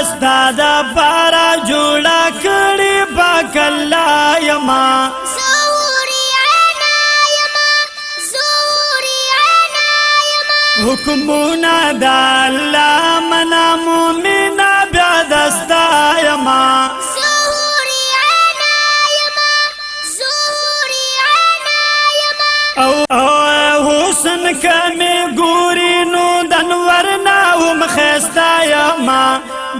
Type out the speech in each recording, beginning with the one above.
دستا دا پارا جوڑا کڑی پاک اللہ یما حکمونا دا اللہ منا مومنا بیا دستا یما حسن کمی گوری نو دنورنا هم خیستا یما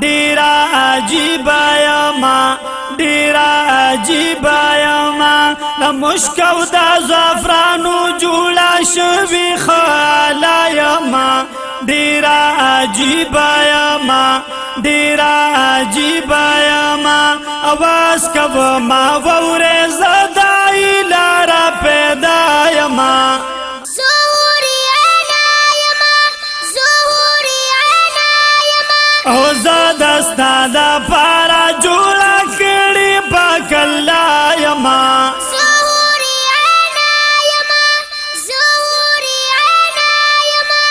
ڈیرا عجیبا یما ڈیرا عجیبا یما لمشکو دا زفرانو جوڑا شوی خالا یما ڈیرا عجیبا یما ڈیرا عجیبا یما آواز کب ما وور زدائی لارا پیدا یما او زدستا دا پارا جوڑا کڑی پاک اللہ یما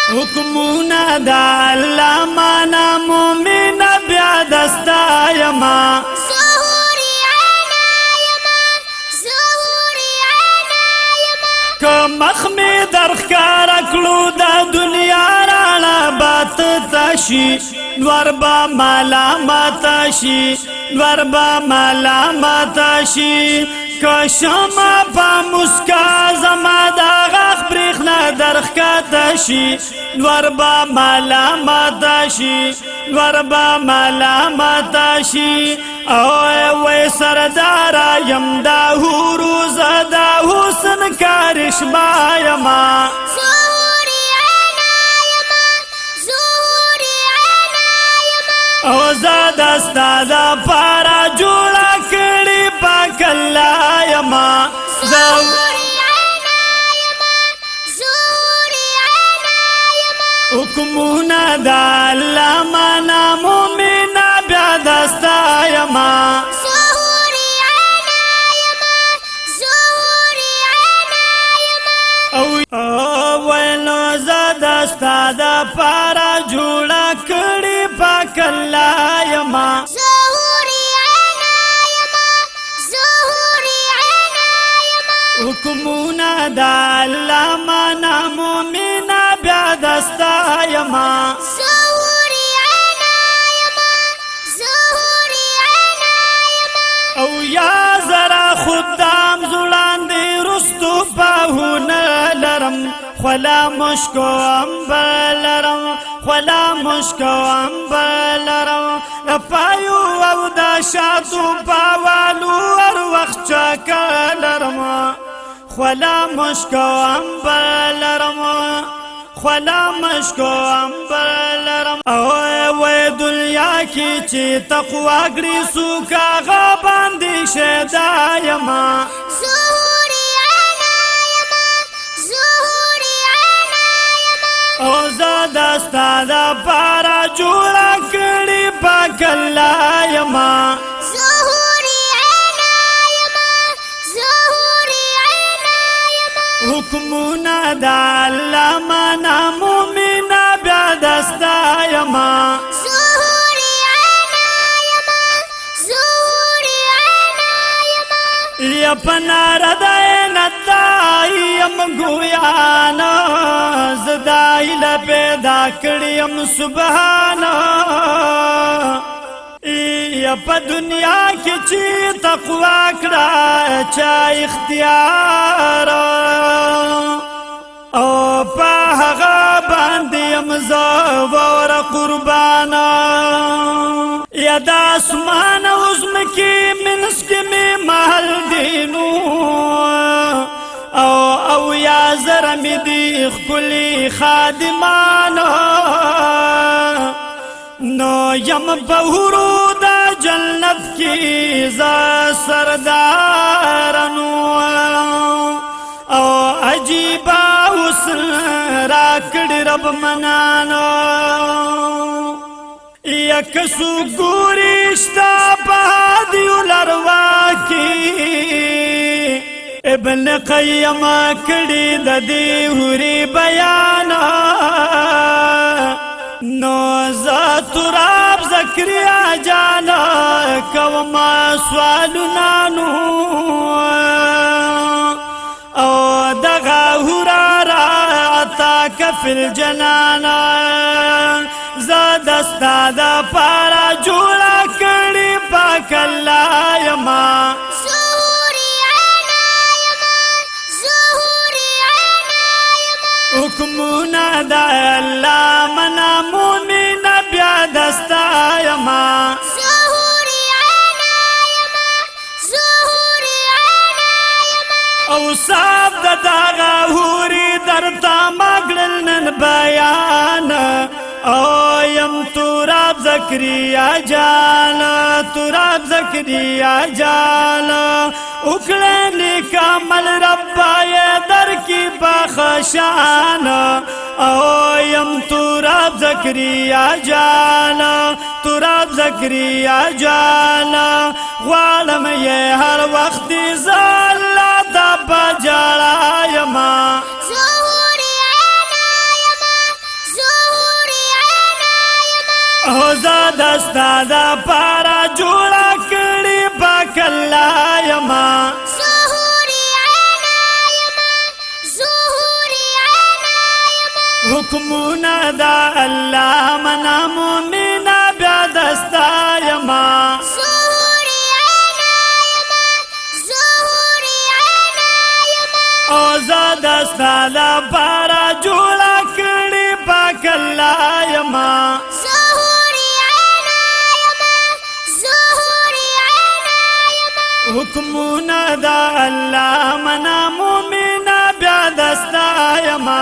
حکمونا دا اللہ مانا مومن بیا دستا یما که مخمی درخکار اکلو دا دنیا رانا بات تاشی نور با ملامت شي نور با ملامت شي که شما پا مسکا زما دا غاق بریخنا درخکت شي نور با ملامت شي نور با ملامت شي او وی سردارا یم دا حروز دا حسن کارشما یما او زدستا دا پارا جوڑا کڑی پاک اللہ یما حکمونا دا اللہ مانا مومنا بیا دستا یما او ویلو زدستا دا پارا جوڑا کڑی پاک اللہ یما حکمونا دا اللہ مانا مومنا بیا دستا یما او یا ذرا خدام زولان دی رستو پاہونا لرم خلا مشکو امبلرم خلا مشکو امبلرم پایو او دا شاتو پاوالو ور وقت چاکلرم خلا مشکو امبلرم خلا مشکو امبلرم اوه دنیا کی چی تقوی گری سوکا غابان دی شیدا یما او زدستا دا پارا جوڑا کڑی پاک اللہ یما حکمونا دا اللہ مانا مومنا بیا دستا یما یا پنا ردائی ندائی یم گویانا زدائی لپیدا کڑیم سبحانا یا پا دنیا کی چی تقوی کرا چا اختیارا او پا حغا باندیم زوار قربانا یا دا اسمان عظم کی منسک میں محل دینو او یا زرمی دیخ کلی خادمانا نو یم بہرو دا جنت کی زا سردارنو او عجیبا حسن راکڑ رب منانو یکسو گورشتا پہادیو لروا کی ابن قیم کڑی دا دی ہوری بیانا نو ذات راب زکریا جان کوم سوالنا نو او دغه هورا عطا کفل جنان زاد استاد پارا جوړا کړي پاک الله یما حکمنا دا اللہ منا مومن بیا دستا یما او صاحب دا داغا ہوری درتا مگلن بیان او یم تراب زکریا جان تراب زکریا جان اکلینی کامل ربای در کی بخشان او یم تراب زکریا جان تراب زکریا جان غوالم یہ ہر وقت زالا دا بجالا یما او زاد استادا پارا جوڑا کڑی پاک اللہ یما حکمنا دا اللہ منا مومنا بیا دستا یما او زاد استادا پارا جوڑا کڑی پاک اللہ یما حکمنا دا اللہ منا مومنا بیا دستا یما